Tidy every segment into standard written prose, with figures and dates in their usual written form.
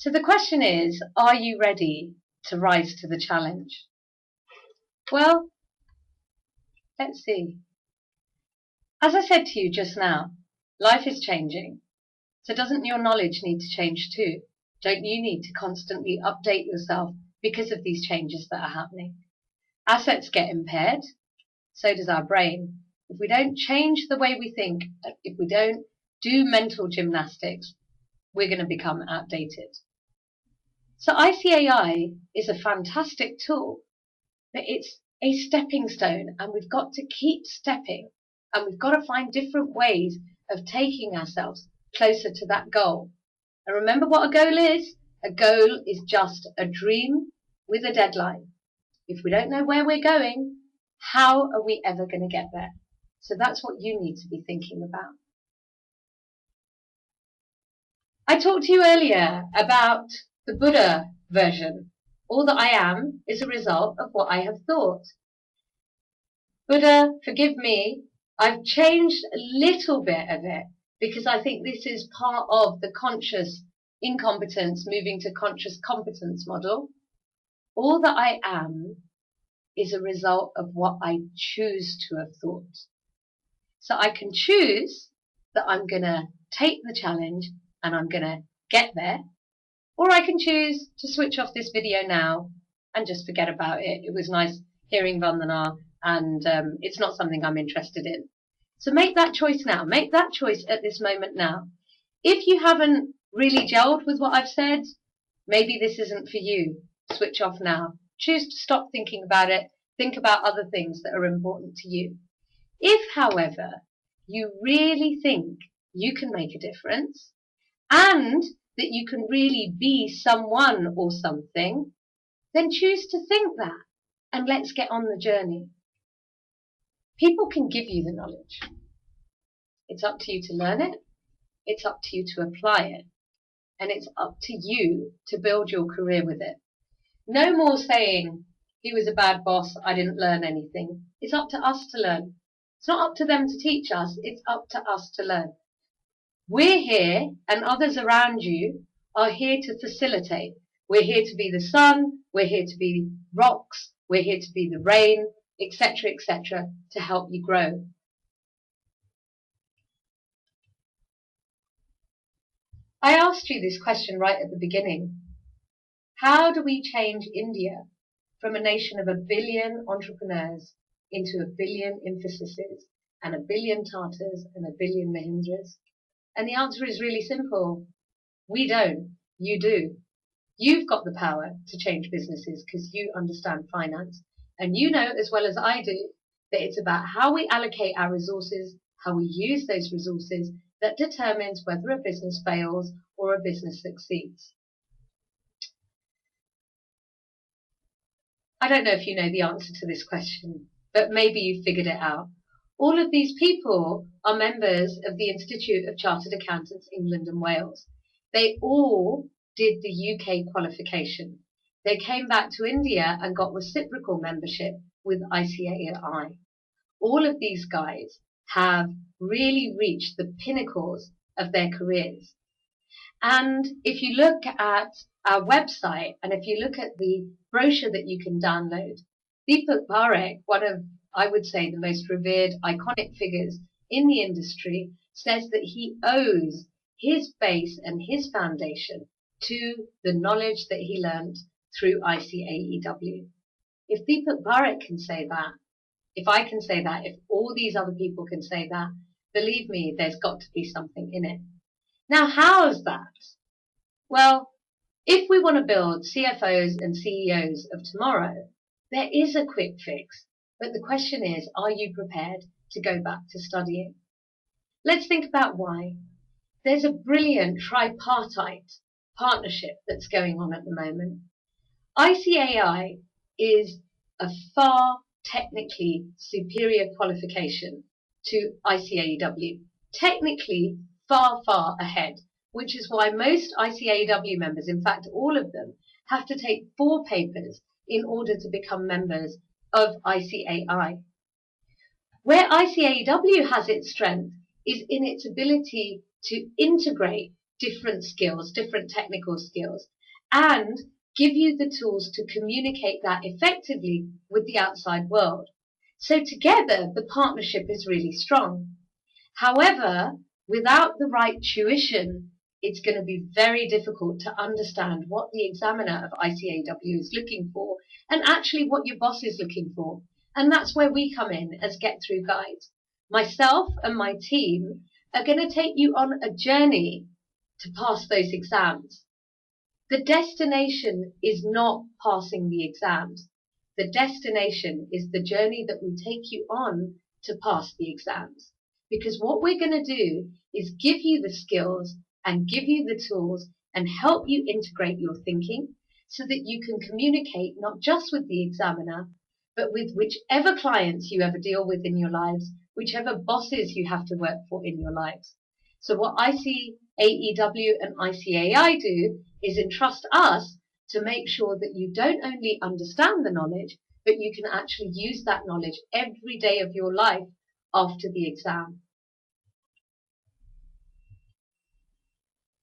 So the question is, are you ready to rise to the challenge? Well, let's see. As I said to you just now, life is changing. So doesn't your knowledge need to change too? Don't you need to constantly update yourself because of these changes that are happening? Assets get impaired, so does our brain. If we don't change the way we think, if we don't do mental gymnastics, we're going to become outdated. So ICAEW is a fantastic tool, but it's a stepping stone, and we've got to keep stepping, and we've got to find different ways of taking ourselves closer to that goal. And remember what a goal is? A goal is just a dream with a deadline. If we don't know where we're going, how are we ever going to get there? So that's what you need to be thinking about. I talked to you earlier about the Buddha version. All that I am is a result of what I have thought. Buddha, forgive me, I've changed a little bit of it because I think this is part of the conscious incompetence moving to conscious competence model. All that I am is a result of what I choose to have thought. So I can choose that I'm going to take the challenge and I'm going to get there, or I can choose to switch off this video now and just forget about it. It was nice hearing Vandana, and it's not something I'm interested in. So make that choice now. Make that choice at this moment now. If you haven't really gelled with what I've said, maybe this isn't for you. Switch off now. Choose to stop thinking about it. Think about other things that are important to you. If, however, you really think you can make a difference and that you can really be someone or something, then choose to think that and let's get on the journey. People can give you the knowledge. It's up to you to learn it. It's up to you to apply it. And it's up to you to build your career with it. No more saying, he was a bad boss, I didn't learn anything. It's up to us to learn. It's not up to them to teach us, it's up to us to learn. We're here, and others around you are here to facilitate. We're here to be the sun, we're here to be rocks, we're here to be the rain, etc., to help you grow. I asked you this question right at the beginning. How do we change India from a nation of 1 billion entrepreneurs into 1 billion Infosys and 1 billion Tatas and 1 billion Mahindras? And the answer is really simple. We don't. You do. You've got the power to change businesses because you understand finance. And you know as well as I do that it's about how we allocate our resources, how we use those resources that determines whether a business fails or a business succeeds. I don't know if you know the answer to this question, but maybe you've figured it out. All of these people are members of the Institute of Chartered Accountants, England and Wales. They all did the UK qualification. They came back to India and got reciprocal membership with ICAEW. All of these guys have really reached the pinnacles of their careers. And if you look at our website and if you look at the brochure that you can download, Deepak Parekh, one of, I would say, the most revered, iconic figures in the industry, says that he owes his base and his foundation to the knowledge that he learned through ICAEW. If Deepak Parekh can say that, if I can say that, if all these other people can say that, believe me, there's got to be something in it. Now, how's that? Well, if we want to build CFOs and CEOs of tomorrow, there is a quick fix. But the question is, are you prepared to go back to studying? Let's think about why. There's a brilliant tripartite partnership that's going on at the moment. ICAEW is a far technically superior qualification to ICAEW. Technically far, far ahead, which is why most ICAEW members, in fact all of them, have to take 4 papers in order to become members of ICAEW. Where ICAEW has its strength is in its ability to integrate different skills, different technical skills, and give you the tools to communicate that effectively with the outside world. So together, the partnership is really strong. However, without the right tuition, it's going to be very difficult to understand what the examiner of ICAEW is looking for and actually what your boss is looking for. And that's where we come in as Get Through Guides. Myself and my team are going to take you on a journey to pass those exams. The destination is not passing the exams. The destination is the journey that we take you on to pass the exams. Because what we're going to do is give you the skills and give you the tools and help you integrate your thinking so that you can communicate not just with the examiner, but with whichever clients you ever deal with in your lives, whichever bosses you have to work for in your lives. So what ICAEW and ICAI do is entrust us to make sure that you don't only understand the knowledge, but you can actually use that knowledge every day of your life after the exam.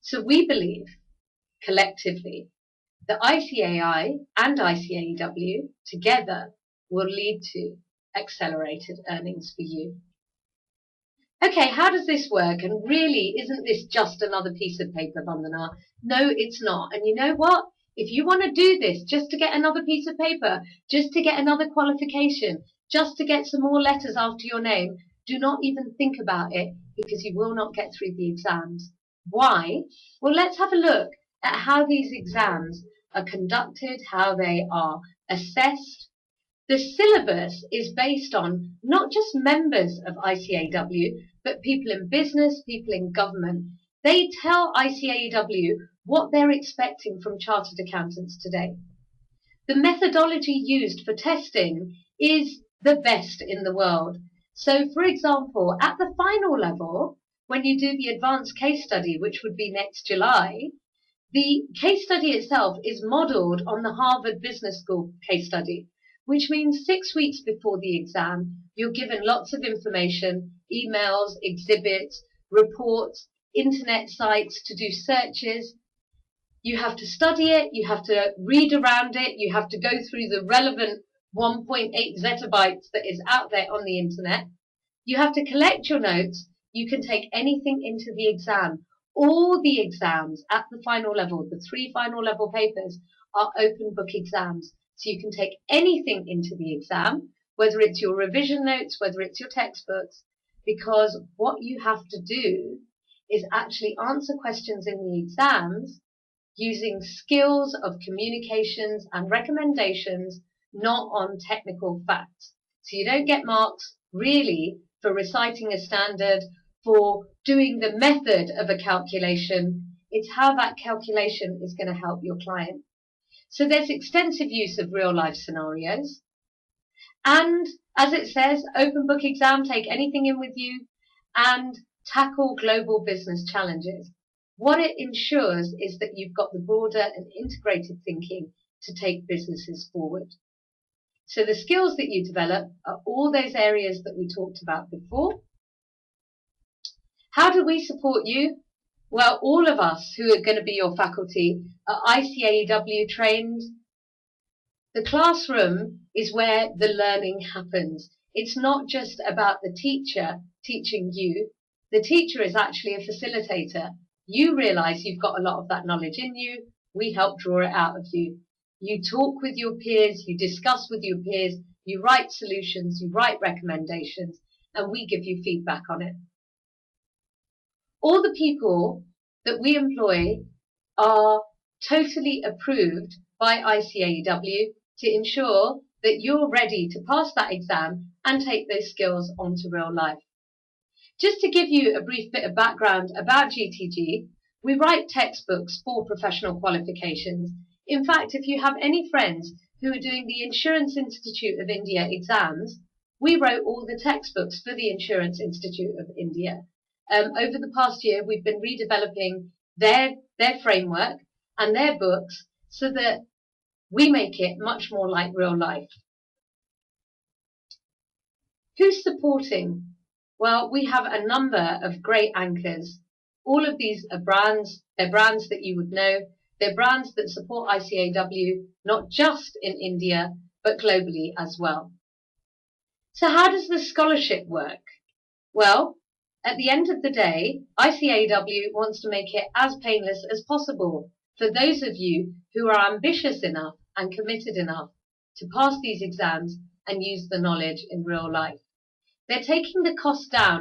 So we believe, collectively, that ICAI and ICAEW together will lead to accelerated earnings for you. Okay, how does this work? And really, isn't this just another piece of paper, Vandana? No, it's not. And you know what? If you want to do this just to get another piece of paper, just to get another qualification, just to get some more letters after your name, do not even think about it, because you will not get through the exams. Why? Well, let's have a look at how these exams are conducted, how they are assessed. The syllabus is based on not just members of ICAEW, but people in business, people in government. They tell ICAEW what they're expecting from chartered accountants today. The methodology used for testing is the best in the world. So, for example, at the final level, when you do the advanced case study, which would be next July, the case study itself is modelled on the Harvard Business School case study, which means 6 weeks before the exam, you're given lots of information, emails, exhibits, reports, internet sites to do searches. You have to study it, you have to read around it, you have to go through the relevant 1.8 zettabytes that is out there on the internet. You have to collect your notes. You can take anything into the exam. All the exams at the final level, the 3 final level papers, are open book exams. So you can take anything into the exam, whether it's your revision notes, whether it's your textbooks, because what you have to do is actually answer questions in the exams using skills of communications and recommendations, not on technical facts. So you don't get marks really for reciting a standard, for doing the method of a calculation. It's how that calculation is going to help your client. So there's extensive use of real life scenarios. And as it says, open book exam, take anything in with you and tackle global business challenges. What it ensures is that you've got the broader and integrated thinking to take businesses forward. So the skills that you develop are all those areas that we talked about before. How do we support you? Well, all of us who are going to be your faculty are ICAEW trained. The classroom is where the learning happens. It's not just about the teacher teaching you. The teacher is actually a facilitator. You realize you've got a lot of that knowledge in you. We help draw it out of you. You talk with your peers, you discuss with your peers, you write solutions, you write recommendations, and we give you feedback on it. All the people that we employ are totally approved by ICAEW to ensure that you're ready to pass that exam and take those skills onto real life. Just to give you a brief bit of background about GTG, we write textbooks for professional qualifications. In fact, if you have any friends who are doing the Insurance Institute of India exams, we wrote all the textbooks for the Insurance Institute of India. Over the past year, we've been redeveloping their framework and their books so that we make it much more like real life. Who's supporting? Well, we have a number of great anchors. All of these are brands. They're brands that you would know. They're brands that support ICAEW, not just in India, but globally as well. So how does the scholarship work? Well, at the end of the day, ICAEW wants to make it as painless as possible for those of you who are ambitious enough and committed enough to pass these exams and use the knowledge in real life. They're taking the cost down